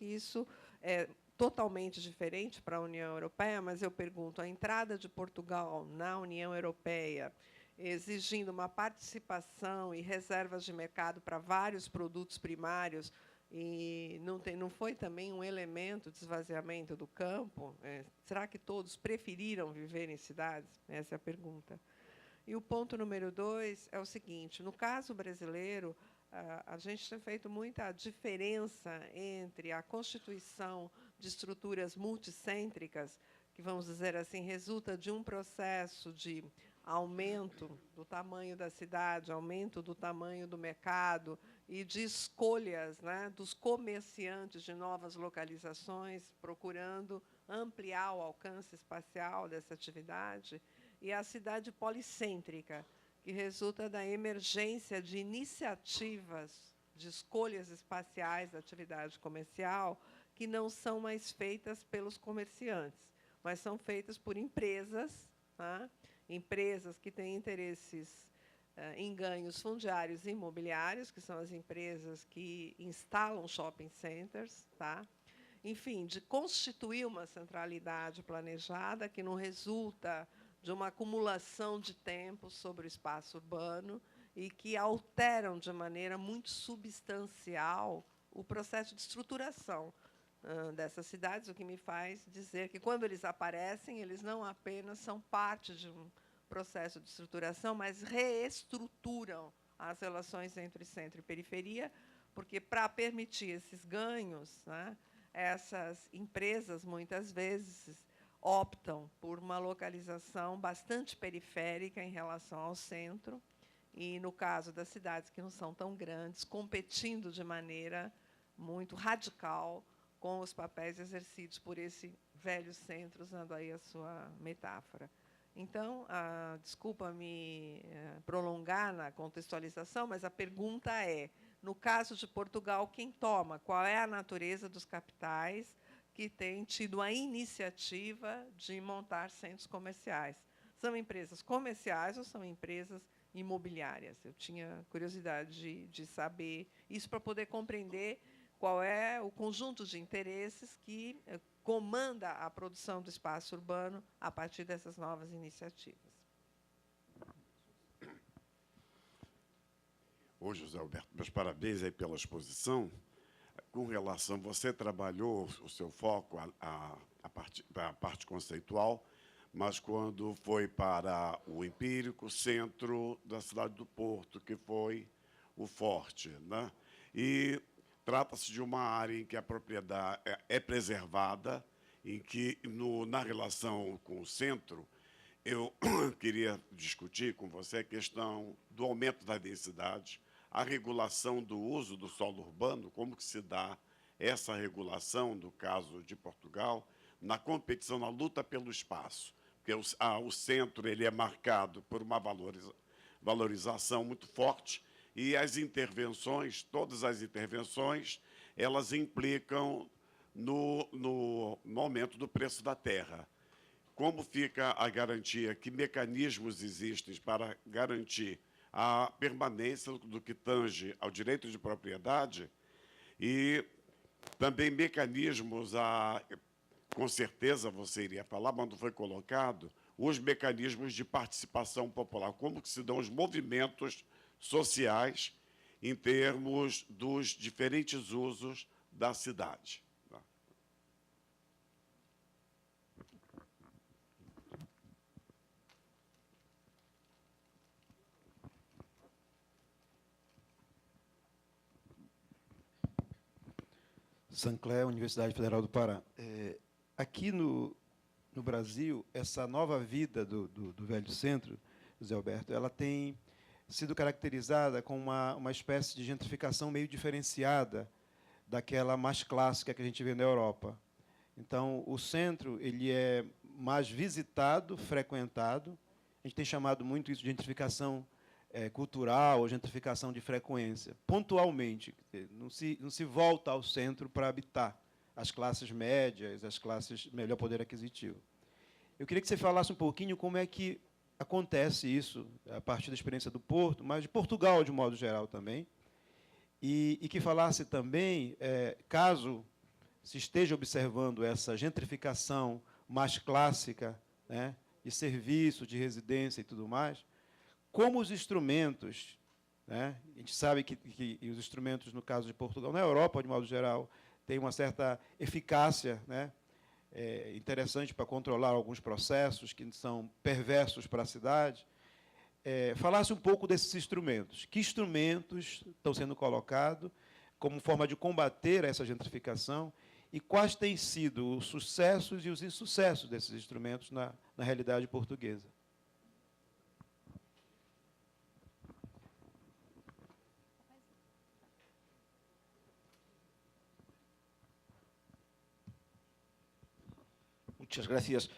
que isso é totalmente diferente para a União Europeia, mas eu pergunto, a entrada de Portugal na União Europeia, exigindo uma participação e reservas de mercado para vários produtos primários, e não foi também um elemento de esvaziamento do campo? Será que todos preferiram viver em cidades? Essa é a pergunta. E o ponto número 2 é o seguinte: no caso brasileiro, a gente tem feito muita diferença entre a constituição de estruturas multicêntricas, que, vamos dizer assim, resulta de um processo de aumento do tamanho da cidade, aumento do tamanho do mercado e de escolhas, né, dos comerciantes de novas localizações, procurando ampliar o alcance espacial dessa atividade, e a cidade policêntrica, que resulta da emergência de iniciativas de escolhas espaciais da atividade comercial que não são mais feitas pelos comerciantes, mas são feitas por empresas, tá? Empresas que têm interesses em ganhos fundiários e imobiliários, que são as empresas que instalam shopping centers, tá? Enfim, de constituir uma centralidade planejada que não resulta de uma acumulação de tempo sobre o espaço urbano e que alteram de maneira muito substancial o processo de estruturação dessas cidades, o que me faz dizer que, quando eles aparecem, eles não apenas são parte de um processo de estruturação, mas reestruturam as relações entre centro e periferia, porque, para permitir esses ganhos, né, essas empresas, muitas vezes, optam por uma localização bastante periférica em relação ao centro, e, no caso das cidades que não são tão grandes, competindo de maneira muito radical com os papéis exercidos por esse velho centro, usando aí a sua metáfora. Então, desculpa me prolongar na contextualização, mas a pergunta é, no caso de Portugal, quem toma? Qual é a natureza dos capitais que têm tido a iniciativa de montar centros comerciais? São empresas comerciais ou são empresas imobiliárias? Eu tinha curiosidade de saber isso para poder compreender qual é o conjunto de interesses que comanda a produção do espaço urbano a partir dessas novas iniciativas. Ô, José Alberto, meus parabéns aí pela exposição. Com relação, você trabalhou o seu foco, a parte conceitual, mas quando foi para o empírico, centro da cidade do Porto, que foi o forte, né? E trata-se de uma área em que a propriedade é preservada, em que, na relação com o centro, eu queria discutir com você a questão do aumento da densidade, a regulação do uso do solo urbano, como que se dá essa regulação, no caso de Portugal, na competição, na luta pelo espaço. Porque o centro ele é marcado por uma valorização muito forte, e as intervenções, todas as intervenções, elas implicam no aumento do preço da terra. Como fica a garantia, que mecanismos existem para garantir a permanência do que tange ao direito de propriedade, e também mecanismos, com certeza você iria falar, mas não foi colocado, os mecanismos de participação popular, como que se dão os movimentos sociais em termos dos diferentes usos da cidade. Sancler, Universidade Federal do Pará. Aqui no Brasil, essa nova vida do velho centro, José Alberto, ela tem sido caracterizada com uma espécie de gentrificação meio diferenciada daquela mais clássica que a gente vê na Europa. Então, o centro ele é mais visitado, frequentado. A gente tem chamado muito isso de gentrificação cultural ou gentrificação de frequência. Pontualmente, não se volta ao centro para habitar as classes médias, as classes de melhor poder aquisitivo. Eu queria que você falasse um pouquinho como é que acontece isso, a partir da experiência do Porto, mas de Portugal, de modo geral, também, e que falasse também, caso se esteja observando essa gentrificação mais clássica, né, de serviço, de residência e tudo mais, como os instrumentos, né, a gente sabe que os instrumentos, no caso de Portugal, na Europa, de modo geral, têm uma certa eficácia, né, interessante para controlar alguns processos que são perversos para a cidade. Falasse um pouco desses instrumentos. Que instrumentos estão sendo colocados como forma de combater essa gentrificação e quais têm sido os sucessos e os insucessos desses instrumentos na realidade portuguesa? Muchas gracias.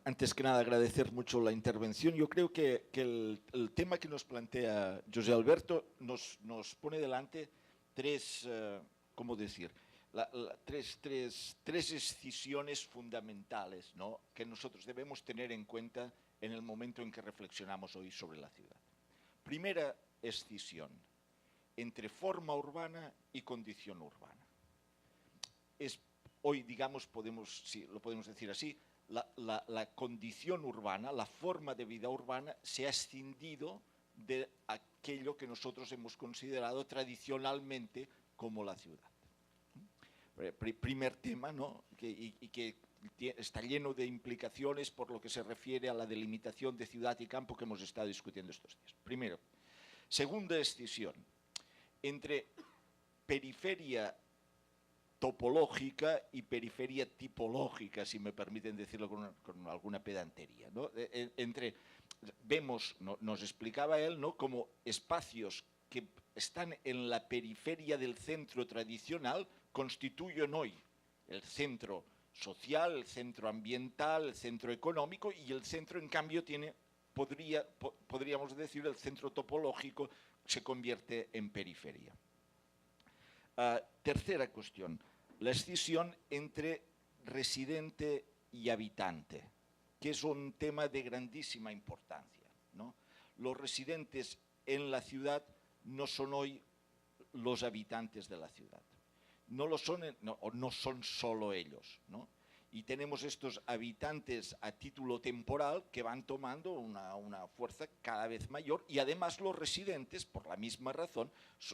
Antes que nada, agradecer mucho la intervención. Yo creo que el tema que nos plantea José Alberto nos pone delante tres, ¿cómo decir? Tres escisiones fundamentales, ¿no?, que nosotros debemos tener en cuenta en el momento en que reflexionamos hoy sobre la ciudad. Primera escisión, entre forma urbana y condición urbana. Hoy, digamos, si lo podemos decir así, la condición urbana, la forma de vida urbana, se ha escindido de aquello que nosotros hemos considerado tradicionalmente como la ciudad. Primer tema, ¿no?, y que está lleno de implicaciones por lo que se refiere a la delimitación de ciudad y campo que hemos estado discutiendo estos días. Primero. Segunda escisión, entre periferia topológica y periferia tipológica, si me permiten decirlo con alguna pedantería, ¿no? Vemos, nos explicaba él, ¿no?, como espacios que están en la periferia del centro tradicional constituyen hoy el centro social, el centro ambiental, el centro económico, y el centro, en cambio, podríamos decir, el centro topológico se convierte en periferia. Tercera cuestión, la escisión entre residente y habitante, que es un tema de grandísima importancia, ¿no? Los residentes en la ciudad no son hoy los habitantes de la ciudad. No lo son, no son solo ellos, ¿no? Y tenemos estos habitantes a título temporal que van tomando una fuerza cada vez mayor, y además los residentes, por la misma razón,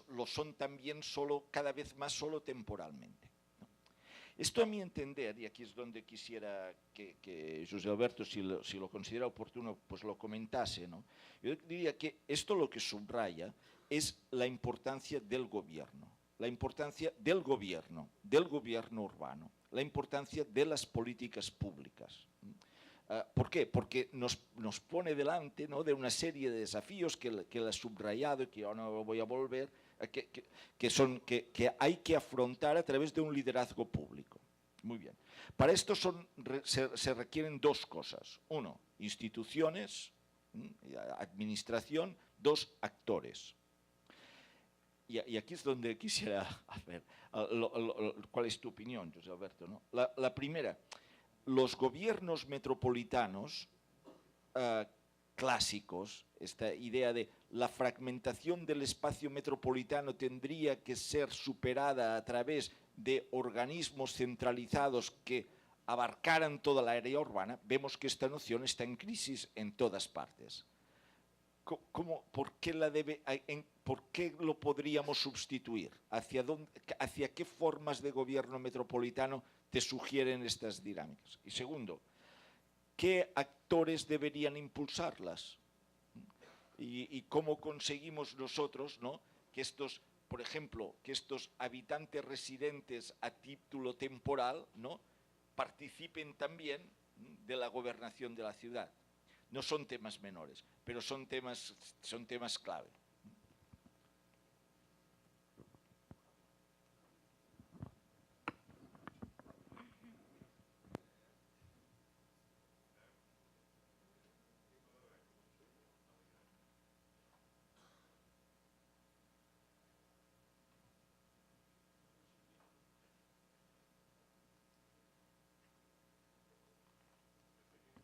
lo son también cada vez más solo temporalmente, ¿no? Esto, a mi entender, y aquí es donde quisiera que José Alberto, si lo considera oportuno, pues lo comentase, ¿no? Yo diría que esto lo que subraya es la importancia del gobierno, la importancia del gobierno urbano, la importancia de las políticas públicas. ¿Por qué? Porque nos pone delante, ¿no?, de una serie de desafíos que él ha subrayado y que yo no voy a volver, que hay que afrontar a través de un liderazgo público. Muy bien. Para esto se requieren dos cosas. Uno, instituciones, administración. Dos, actores. Y aquí es donde quisiera ver cuál es tu opinión, José Alberto, ¿no? La primera, los gobiernos metropolitanos clásicos, esta idea de la fragmentación del espacio metropolitano tendría que ser superada a través de organismos centralizados que abarcaran toda la área urbana, vemos que esta noción está en crisis en todas partes. ¿Por qué lo podríamos sustituir? ¿Hacia qué formas de gobierno metropolitano te sugieren estas dinámicas? Y segundo, ¿qué actores deberían impulsarlas? ¿Y cómo conseguimos nosotros, ¿no?, que estos, por ejemplo, que estos habitantes residentes a título temporal, ¿no?, participen también de la gobernación de la ciudad? No son temas menores, pero son temas clave.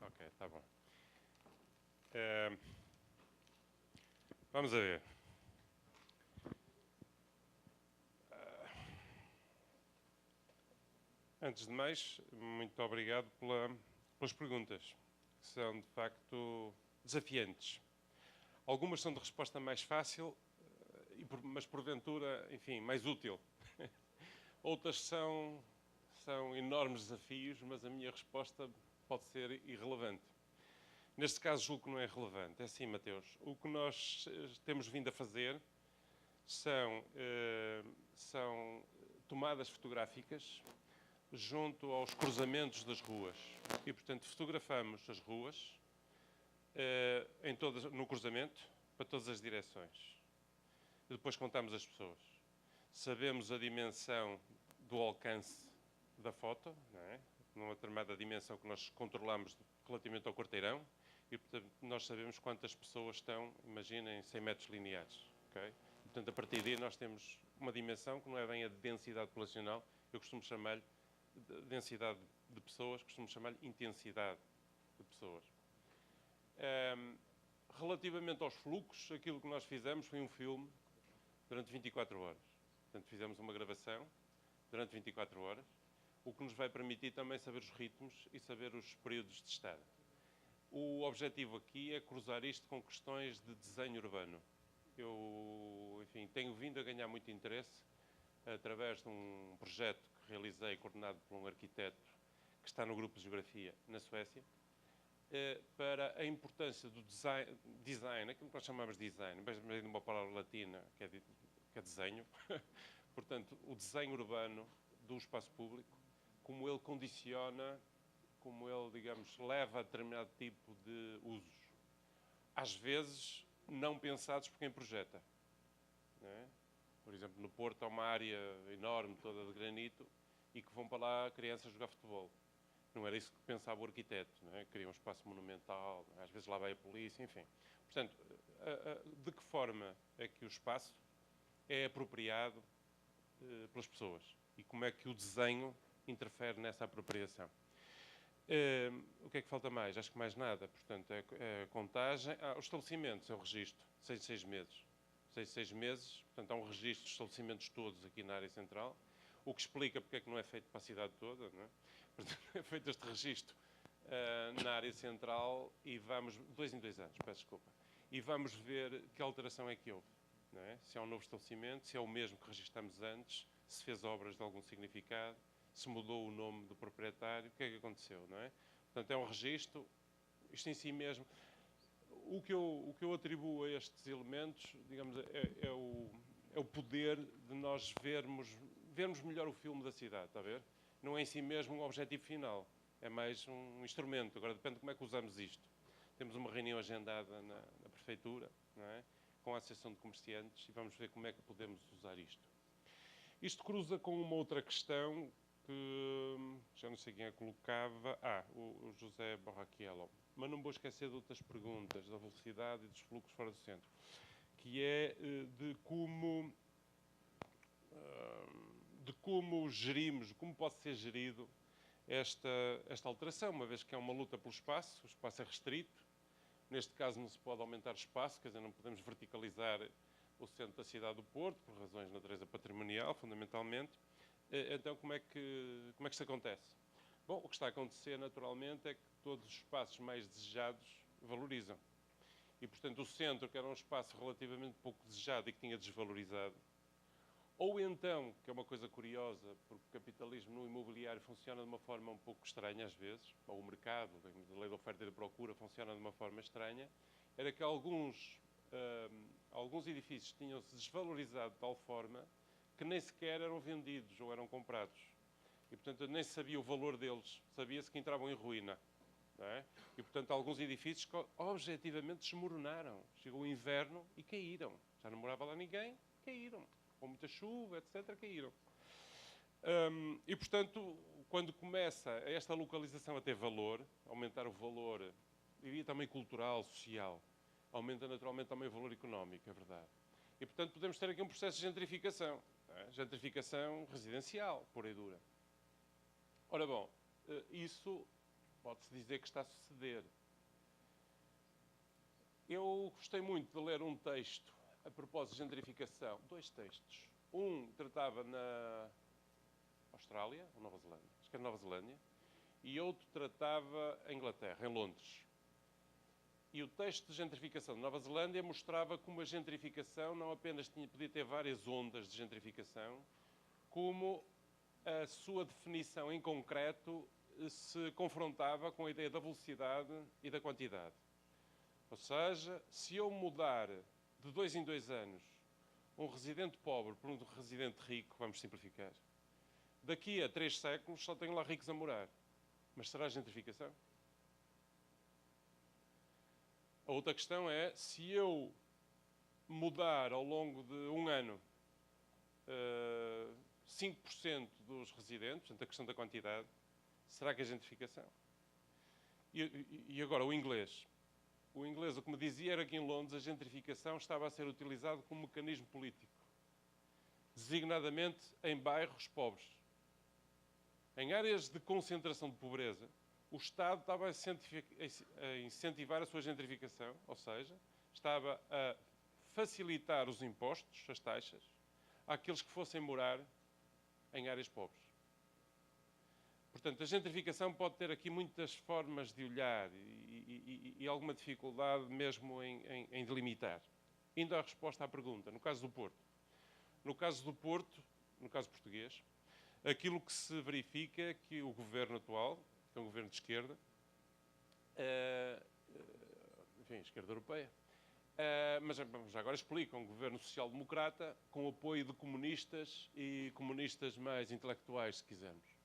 Ok, tá bom. Vamos a ver. Antes de mais, muito obrigado pelas perguntas, que são de facto desafiantes. Algumas são de resposta mais fácil, mas porventura, enfim, mais útil. Outras são enormes desafios, mas a minha resposta pode ser irrelevante. Neste caso, julgo que não é relevante. É assim, Mateus. O que nós temos vindo a fazer são tomadas fotográficas junto aos cruzamentos das ruas. E, portanto, fotografamos as ruas no cruzamento para todas as direções. E depois contamos as pessoas. Sabemos a dimensão do alcance da foto, não é? Numa determinada dimensão que nós controlamos relativamente ao quarteirão, e, portanto, nós sabemos quantas pessoas estão, imaginem, 100 metros lineares. Okay? Portanto, a partir daí nós temos uma dimensão que não é bem a densidade populacional, eu costumo chamar-lhe densidade de pessoas, costumo chamar-lhe intensidade de pessoas. Relativamente aos fluxos, aquilo que nós fizemos foi um filme durante 24 horas. Portanto, fizemos uma gravação durante 24 horas, o que nos vai permitir também saber os ritmos e saber os períodos de estada. O objetivo aqui é cruzar isto com questões de desenho urbano. Eu, enfim, tenho vindo a ganhar muito interesse através de um projeto que realizei, coordenado por um arquiteto que está no grupo de Geografia na Suécia, para a importância do design, aquilo que nós chamamos de design, mas de uma palavra latina que é desenho, portanto, o desenho urbano do espaço público, como ele condiciona, como ele, digamos, leva a determinado tipo de usos. Às vezes, não pensados por quem projeta. Não é? Por exemplo, no Porto há uma área enorme, toda de granito, e que vão para lá crianças jogar futebol. Não era isso que pensava o arquiteto, não é? Queria um espaço monumental, às vezes lá vai a polícia, enfim. Portanto, de que forma é que o espaço é apropriado pelas pessoas? E como é que o desenho interfere nessa apropriação? O que é que falta mais? Acho que mais nada. Portanto, é a contagem. Os estabelecimentos, é o registro, 6 meses. 6 meses, portanto, há um registro dos estabelecimentos todos aqui na área central, o que explica porque é que não é feito para a cidade toda, não é? Portanto, é feito este registro na área central e vamos, 2 em 2 anos, peço desculpa, e vamos ver que alteração é que houve, não é? Se é um novo estabelecimento, se é o mesmo que registramos antes, se fez obras de algum significado, se mudou o nome do proprietário, o que é que aconteceu, não é? Portanto, é um registro, isto em si mesmo. O que eu atribuo a estes elementos, digamos, é o poder de nós vermos melhor o filme da cidade, está a ver? Não é em si mesmo um objetivo final, é mais um instrumento. Agora depende de como é que usamos isto. Temos uma reunião agendada na Prefeitura, não é? Com a Associação de Comerciantes, e vamos ver como é que podemos usar isto. Isto cruza com uma outra questão que já não sei quem a colocava. O José Borrachiello. Mas não vou esquecer de outras perguntas, da velocidade e dos fluxos fora do centro, que é de como gerimos, como pode ser gerido esta alteração, uma vez que é uma luta pelo espaço, o espaço é restrito, neste caso não se pode aumentar espaço, quer dizer, não podemos verticalizar o centro da cidade do Porto, por razões de natureza patrimonial, fundamentalmente. Então, como é que isso acontece? Bom, o que está a acontecer, naturalmente, é que todos os espaços mais desejados valorizam. E, portanto, o centro, que era um espaço relativamente pouco desejado e que tinha desvalorizado, ou então, que é uma coisa curiosa, porque o capitalismo no imobiliário funciona de uma forma um pouco estranha às vezes, ou o mercado, a lei da oferta e da procura funciona de uma forma estranha, era que alguns edifícios tinham-se desvalorizado de tal forma que nem sequer eram vendidos ou eram comprados. E, portanto, nem se sabia o valor deles, sabia-se que entravam em ruína. Não é? E, portanto, alguns edifícios que objetivamente desmoronaram. Chegou o inverno e caíram. Já não morava lá ninguém, caíram. Com muita chuva, etc., caíram. E, portanto, quando começa esta localização a ter valor, aumentar o valor, diria também cultural, social, aumenta naturalmente também o valor económico, é verdade. E, portanto, podemos ter aqui um processo de gentrificação. Não é? Gentrificação residencial, pura e dura. Ora bom, isso pode-se dizer que está a suceder. Eu gostei muito de ler um texto a propósito de gentrificação. 2 textos. Um tratava Austrália ou Nova Zelândia, acho que era Nova Zelândia, e outro tratava a Inglaterra, em Londres. E o texto de gentrificação de Nova Zelândia mostrava como a gentrificação não apenas podia ter várias ondas de gentrificação, como a sua definição em concreto se confrontava com a ideia da velocidade e da quantidade. Ou seja, se eu mudar de 2 em 2 anos um residente pobre por um residente rico, vamos simplificar, daqui a 3 séculos só tenho lá ricos a morar. Mas será gentrificação? A outra questão é, se eu mudar ao longo de um ano 5% dos residentes, portanto a questão da quantidade, será que é gentrificação? E agora o inglês. O inglês, o que me dizia era que em Londres a gentrificação estava a ser utilizado como mecanismo político, designadamente em bairros pobres. Em áreas de concentração de pobreza, o Estado estava a incentivar a sua gentrificação, ou seja, estava a facilitar os impostos, as taxas, àqueles que fossem morar em áreas pobres. Portanto, a gentrificação pode ter aqui muitas formas de olhar e alguma dificuldade mesmo em delimitar. Indo à resposta à pergunta, no caso do Porto. No caso do Porto, no caso português, aquilo que se verifica é que o governo atual, que é um governo de esquerda, enfim, esquerda europeia, mas já agora explico, um governo social-democrata com apoio de comunistas e comunistas mais intelectuais, se quisermos.